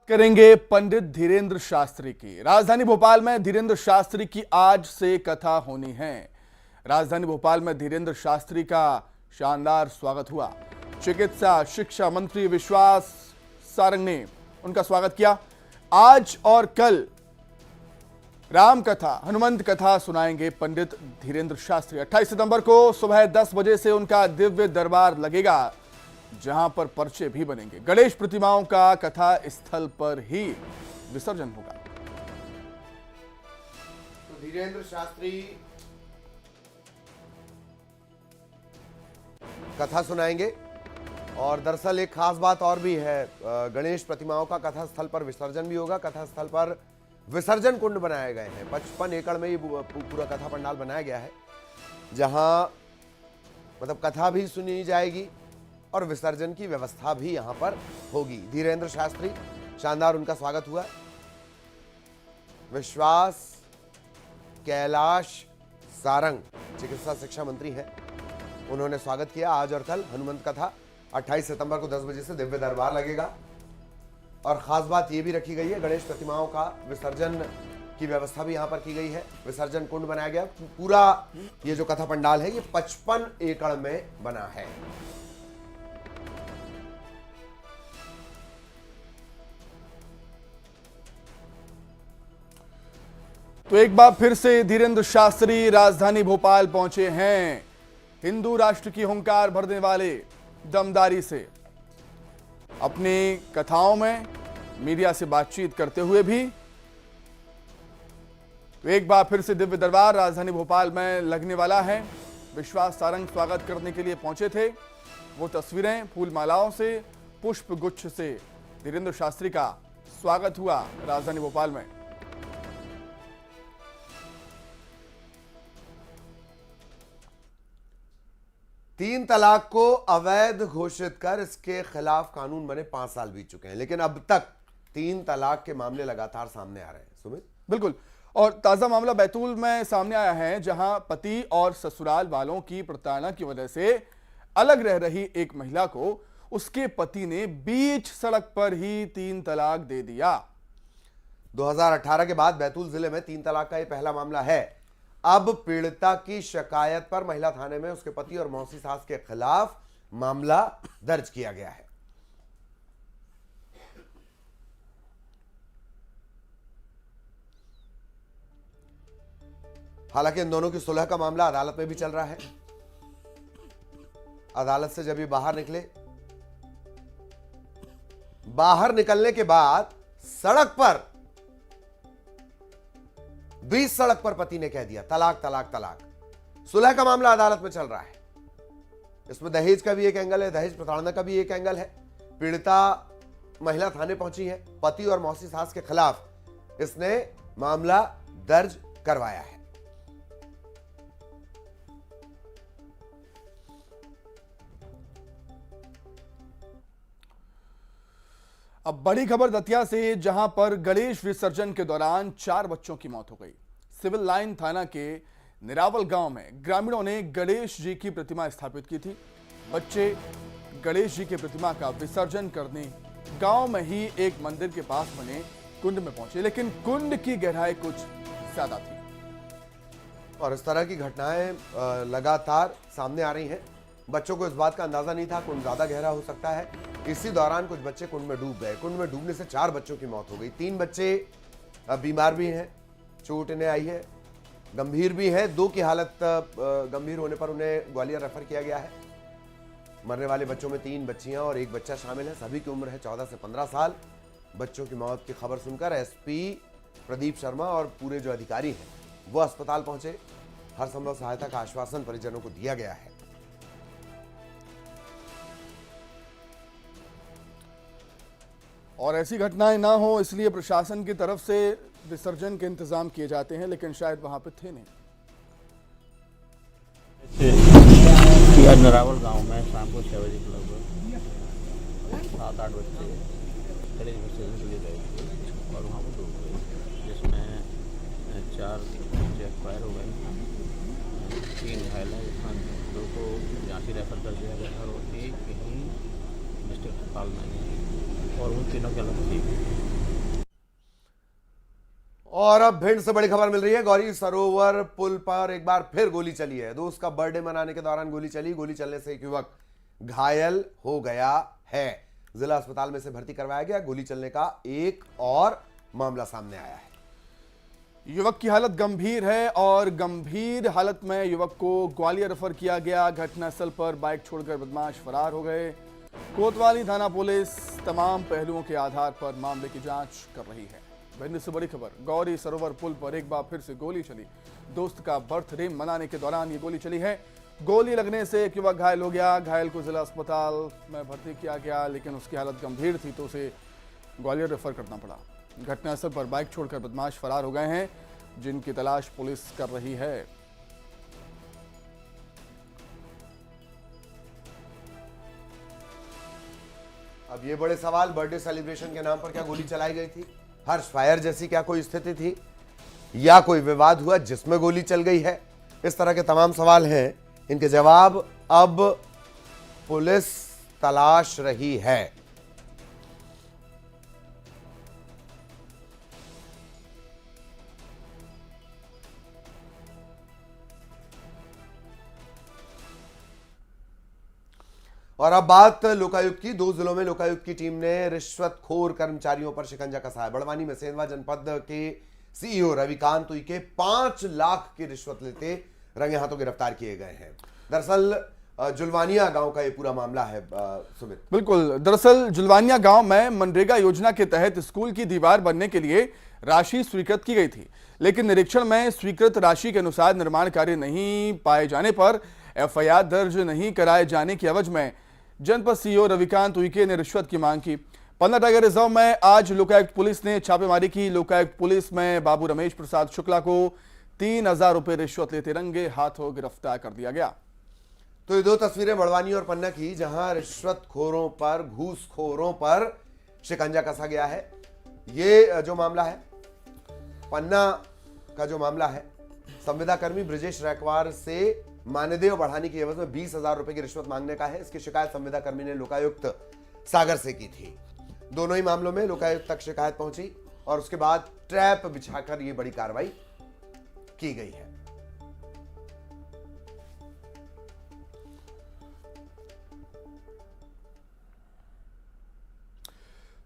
करेंगे पंडित धीरेन्द्र शास्त्री की। राजधानी भोपाल में धीरेन्द्र शास्त्री की आज से कथा होनी है। राजधानी भोपाल में धीरेन्द्र शास्त्री का शानदार स्वागत हुआ। चिकित्सा शिक्षा मंत्री विश्वास सारंग ने उनका स्वागत किया। आज और कल राम कथा, हनुमंत कथा सुनाएंगे पंडित धीरेन्द्र शास्त्री। 28 सितंबर को सुबह 10 बजे से उनका दिव्य दरबार लगेगा, जहां पर पर्चे भी बनेंगे। गणेश प्रतिमाओं का कथा स्थल पर ही विसर्जन होगा। तो धीरेन्द्र शास्त्री कथा सुनाएंगे। और दरअसल एक खास बात और भी है, गणेश प्रतिमाओं का कथा स्थल पर विसर्जन भी होगा। कथा स्थल पर विसर्जन कुंड बनाए गए हैं। 55 एकड़ में ये पूरा कथा पंडाल बनाया गया है, जहां मतलब कथा भी सुनी जाएगी और विसर्जन की व्यवस्था भी यहां पर होगी। धीरेन्द्र शास्त्री, शानदार उनका स्वागत हुआ। विश्वास कैलाश सारंग चिकित्सा शिक्षा मंत्री हैं, उन्होंने स्वागत किया। आज और कल हनुमंत कथा 28 सितंबर को 10 बजे से दिव्य दरबार लगेगा। और खास बात यह भी रखी गई है, गणेश प्रतिमाओं का विसर्जन की व्यवस्था भी यहां पर की गई है। विसर्जन कुंड बनाया गया। पूरा ये जो कथा पंडाल है, ये 55 एकड़ में बना है। तो एक बार फिर से धीरेन्द्र शास्त्री राजधानी भोपाल पहुंचे हैं। हिंदू राष्ट्र की हुंकार भरने वाले दमदारी से अपनी कथाओं में मीडिया से बातचीत करते हुए भी। तो एक बार फिर से दिव्य दरबार राजधानी भोपाल में लगने वाला है। विश्वास सारंग स्वागत करने के लिए पहुंचे थे। वो तस्वीरें फूल मालाओं से, पुष्प गुच्छ से धीरेन्द्र शास्त्री का स्वागत हुआ राजधानी भोपाल में। तीन तलाक को अवैध घोषित कर इसके खिलाफ कानून बने 5 साल बीत चुके हैं, लेकिन अब तक 3 तलाक के मामले लगातार सामने आ रहे हैं। सुमित, बिल्कुल। और ताजा मामला बैतूल में सामने आया है, जहां पति और ससुराल वालों की प्रताड़ना की वजह से अलग रह रही एक महिला को उसके पति ने बीच सड़क पर ही 3 तलाक दे दिया। 2018 के बाद बैतूल जिले में 3 तलाक का यह पहला मामला है। अब पीड़िता की शिकायत पर महिला थाने में उसके पति और मौसी सास के खिलाफ मामला दर्ज किया गया है। हालांकि इन दोनों की सुलह का मामला अदालत में भी चल रहा है। अदालत से जब ये बाहर निकले, बाहर निकलने के बाद सड़क पर, बीच सड़क पर पति ने कह दिया तलाक तलाक तलाक। सुलह का मामला अदालत में चल रहा है। इसमें दहेज का भी एक एंगल है, दहेज प्रताड़ना का भी एक एंगल है। पीड़िता महिला थाने पहुंची है, पति और मौसी सास के खिलाफ इसने मामला दर्ज करवाया है। अब बड़ी खबर दतिया से, जहां पर गणेश विसर्जन के दौरान 4 बच्चों की मौत हो गई। सिविल लाइन थाना के निरावल गांव में ग्रामीणों ने गणेश जी की प्रतिमा स्थापित की थी। बच्चे गणेश जी की प्रतिमा का विसर्जन करने गांव में ही एक मंदिर के पास बने कुंड में पहुंचे, लेकिन कुंड की गहराई कुछ ज्यादा थी। और इस तरह की घटनाएं लगातार सामने आ रही हैं। बच्चों को इस बात का अंदाजा नहीं था कुंड ज्यादा गहरा हो सकता है। इसी दौरान कुछ बच्चे कुंड में डूब गए। कुंड में डूबने से 4 बच्चों की मौत हो गई। 3 बच्चे बीमार भी हैं, चोट इन्हें आई है, गंभीर भी हैं। 2 की हालत गंभीर होने पर उन्हें ग्वालियर रेफर किया गया है। मरने वाले बच्चों में 3 बच्चियां और 1 बच्चा शामिल है। सभी की उम्र है 14 से 15 साल। बच्चों की मौत की खबर सुनकर एसपी प्रदीप शर्मा और पूरे जो अधिकारी हैं वो अस्पताल पहुंचे। हर संभव सहायता का आश्वासन परिजनों को दिया गया है। और ऐसी घटनाएं ना हो, इसलिए प्रशासन की तरफ से विसर्जन के इंतजाम किए जाते हैं, लेकिन शायद वहां पे थे नहीं। नरावल गांव में शाम को 6 बजे के लगभग 7-8 बच्चे गणेश विसर्जन के लिए गए थे और वहाँ वो डूब गए, जिसमें 4 बच्चे एक्सपायर हो गए, 3 घायल हैं, जिसमें 2 को झांसी रेफर कर दिया गया और एक यहीं डिस्ट्रिक्ट अस्पताल में और उन तीनों के अलग ठीक है। और अब भिंड से बड़ी खबर मिल रही है। गौरी सरोवर पुल पर एक बार फिर गोली चली है। दोस्त का बर्थडे मनाने के दौरान गोली चली। गोली चलने से एक युवक घायल हो गया है। जिला अस्पताल में से भर्ती करवाया गया। गोली चलने का एक और मामला सामने आया है। युवक की हालत गंभीर है और गंभीर हालत में युवक को ग्वालियर रेफर किया गया। घटनास्थल पर बाइक छोड़कर बदमाश फरार हो गए। कोतवाली थाना पुलिस तमाम पहलुओं के आधार पर मामले की जांच कर रही है। भिंड से बड़ी खबर, गौरी सरोवर पुल पर एक बार फिर से गोली चली। दोस्त का बर्थडे मनाने के दौरान ये गोली चली है। गोली लगने से एक युवक घायल हो गया। घायल को जिला अस्पताल में भर्ती किया गया, लेकिन उसकी हालत गंभीर थी तो उसे ग्वालियर रेफर करना पड़ा। घटनास्थल पर बाइक छोड़कर बदमाश फरार हो गए हैं, जिनकी तलाश पुलिस कर रही है। अब ये बड़े सवाल, बर्थडे सेलिब्रेशन के नाम पर क्या गोली चलाई गई थी? हर्ष फायर जैसी क्या कोई स्थिति थी या कोई विवाद हुआ जिसमें गोली चल गई है? इस तरह के तमाम सवाल हैं, इनके जवाब अब पुलिस तलाश रही है। और अब बात लोकायुक्त की। 2 जिलों में लोकायुक्त की टीम ने रिश्वतखोर कर्मचारियों पर शिकंजा कसा है। बड़वानी में सेंधवा जनपद के सीईओ रविकांत उइके 5 लाख की रिश्वत लेते रंगे हाथों गिरफ्तार किए गए हैं। दरअसल जुलवानिया गांव का ये पूरा मामला है सुमित। बिल्कुल, दरअसल जुलवानिया गांव में मनरेगा योजना के तहत स्कूल की दीवार बनने के लिए राशि स्वीकृत की गई थी, लेकिन निरीक्षण में स्वीकृत राशि के अनुसार निर्माण कार्य नहीं पाए जाने पर एफआईआर दर्ज नहीं कराए जाने की एवज में जनपद सीईओ रविकांत उइके ने रिश्वत की मांग की। पन्ना टाइगर रिजर्व में आज लोकायुक्त पुलिस ने छापेमारी की। लोकायुक्त पुलिस में बाबू रमेश प्रसाद शुक्ला को 3000 रुपए रिश्वत लेते रंगे हाथों गिरफ्तार कर दिया गया। तो ये 2 तस्वीरें बड़वानी और पन्ना की, जहां रिश्वतखोरों पर, घूसखोरों पर शिकंजा कसा गया है। ये जो मामला है, पन्ना का जो मामला है, संविदा कर्मी ब्रजेश रैकवार से मानदेय बढ़ाने की एवज में 20,000 रुपए की रिश्वत मांगने का है। इसकी शिकायत संविदा कर्मी ने लोकायुक्त सागर से की थी। दोनों ही मामलों में लोकायुक्त तक शिकायत पहुंची और उसके बाद ट्रैप बिछाकर यह बड़ी कार्रवाई की गई है।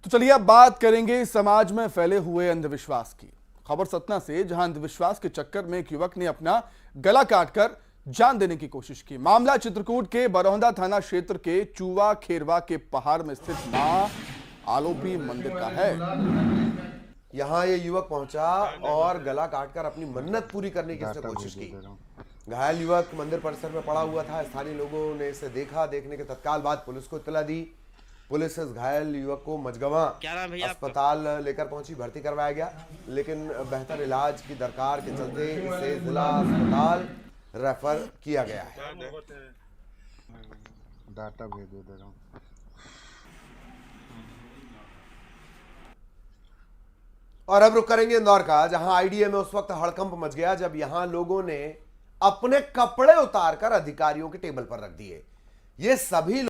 तो चलिए अब बात करेंगे समाज में फैले हुए अंधविश्वास की। खबर सतना से, जहां अंधविश्वास के चक्कर में एक युवक ने अपना गला काटकर जान देने की कोशिश की। मामला चित्रकूट के बरौंदा थाना क्षेत्र के चूवा खेरवा के पहाड़ में स्थित मां आलोपी मंदिर का है। यहां ये युवक पहुंचा और गला काटकर अपनी मन्नत पूरी करने की इसने कोशिश की। घायल युवक मंदिर परिसर में पड़ा हुआ था। स्थानीय लोगों ने इसे देखा। देखने के तत्काल बाद पुलिस को इत्तला दी। पुलिस इस घायल युवक को मझगवां अस्पताल लेकर पहुंची, भर्ती करवाया गया, लेकिन बेहतर इलाज की दरकार के चलते इसे जिला अस्पताल रेफर किया गया है। डाटा भेज दे रहा हूं। और अब रुक करेंगे इंदौर का, जहां आईडीए में उस वक्त हड़कंप मच गया जब यहां लोगों ने अपने कपड़े उतारकर अधिकारियों के टेबल पर रख दिए। ये सभी